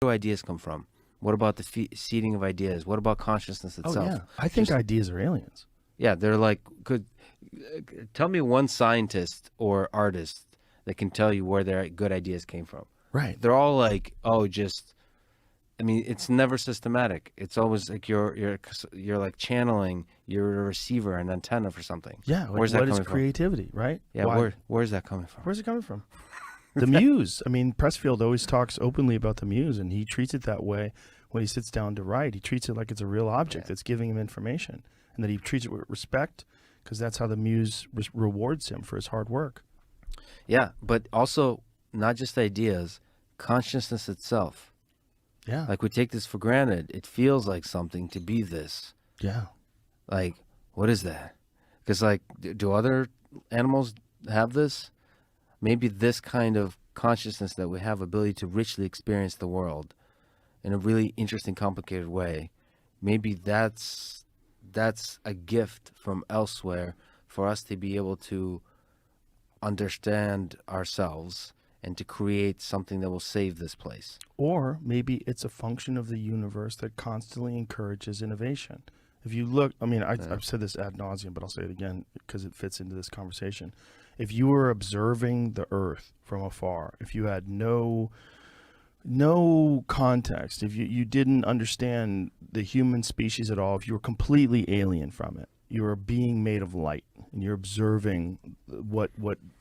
do ideas come from? What about the seeding of ideas? What about consciousness itself? Oh yeah, I think ideas are aliens. Yeah, they're like, tell me one scientist or artist that can tell you where their good ideas came from. Right. They're all like, I mean, it's never systematic. It's always like you're like channeling. You're a receiver, an antenna for something. Yeah. Like, Where's that what is coming from? creativity, right? Yeah, where's that coming from? Where's it coming from? The muse. I mean, Pressfield always talks openly about the muse, and he treats it that way when he sits down to write. He treats it like it's a real object that's giving him information, and that he treats it with respect, because that's how the muse rewards him for his hard work. Yeah, but also not just ideas, consciousness itself. Yeah. Like we take this for granted. It feels like something to be this. Yeah. Like, what is that? Because like, do other animals have this? Maybe this kind of consciousness that we have, ability to richly experience the world in a really interesting, complicated way. Maybe that's a gift from elsewhere for us to be able to understand ourselves and to create something that will save this place. Or maybe it's a function of the universe that constantly encourages innovation. If you look, I mean, I've said this ad nauseum, but I'll say it again because it fits into this conversation. If you were observing the Earth from afar, if you had no context, if you didn't understand the human species at all, if you were completely alien from it, you're a being made of light, and you're observing what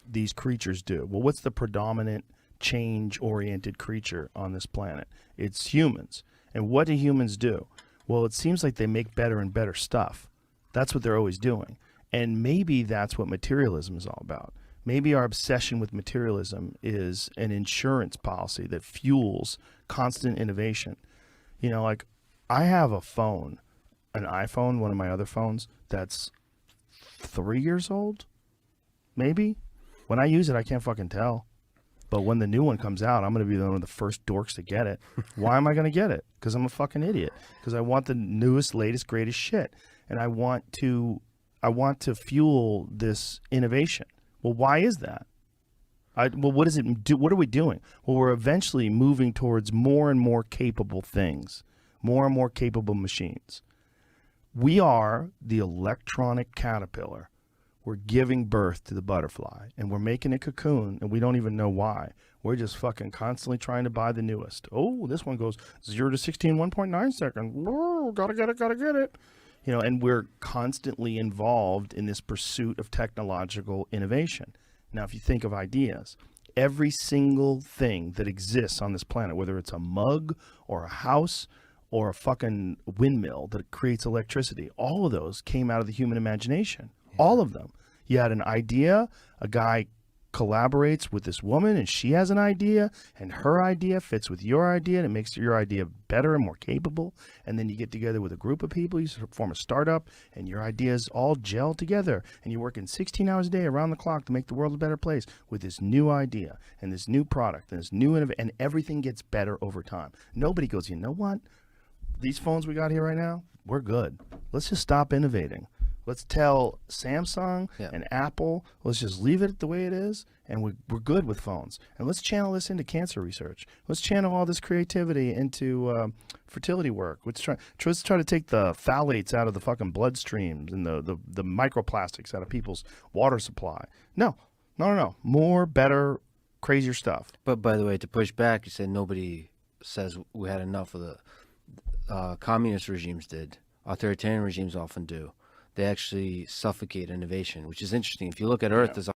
these creatures do. Well, what's the predominant change-oriented creature on this planet? It's humans. And what do humans do? Well, it seems like they make better and better stuff. That's what they're always doing. And maybe that's what materialism is all about. Maybe our obsession with materialism is an insurance policy that fuels constant innovation. You know, like I have a phone, an iPhone, one of my other phones, that's 3 years old, maybe. When I use it, I can't fucking tell. But when the new one comes out, I'm going to be one of the first dorks to get it. Why am I going to get it? Because I'm a fucking idiot. Because I want the newest, latest, greatest shit. And I want to fuel this innovation. Well, why is that? Well, what does it do? What are we doing? Well, we're eventually moving towards more and more capable things, more and more capable machines. We are the electronic caterpillar. We're giving birth to the butterfly, and we're making a cocoon, and we don't even know why. We're just fucking constantly trying to buy the newest. Oh, this one goes 0 to 16, 1.9 seconds. Whoa, gotta get it. You know, and we're constantly involved in this pursuit of technological innovation. Now, if you think of ideas, every single thing that exists on this planet, whether it's a mug or a house or a fucking windmill that creates electricity, all of those came out of the human imagination. All of them. You had an idea, a guy collaborates with this woman and she has an idea and her idea fits with your idea and it makes your idea better and more capable. And then you get together with a group of people, you form a startup and your ideas all gel together and you're working 16 hours a day around the clock to make the world a better place with this new idea and this new product and this new and everything gets better over time. Nobody goes, you know what? These phones we got here right now, we're good. Let's just stop innovating. Let's tell Samsung and Apple, let's just leave it the way it is, and we're good with phones. And let's channel this into cancer research. Let's channel all this creativity into fertility work. Let's try to take the phthalates out of the fucking bloodstreams and the microplastics out of people's water supply. No. More, better, crazier stuff. But by the way, to push back, you said nobody says we had enough of the communist regimes did. Authoritarian regimes often do. They actually suffocate innovation, which is interesting. If you look at Earth as a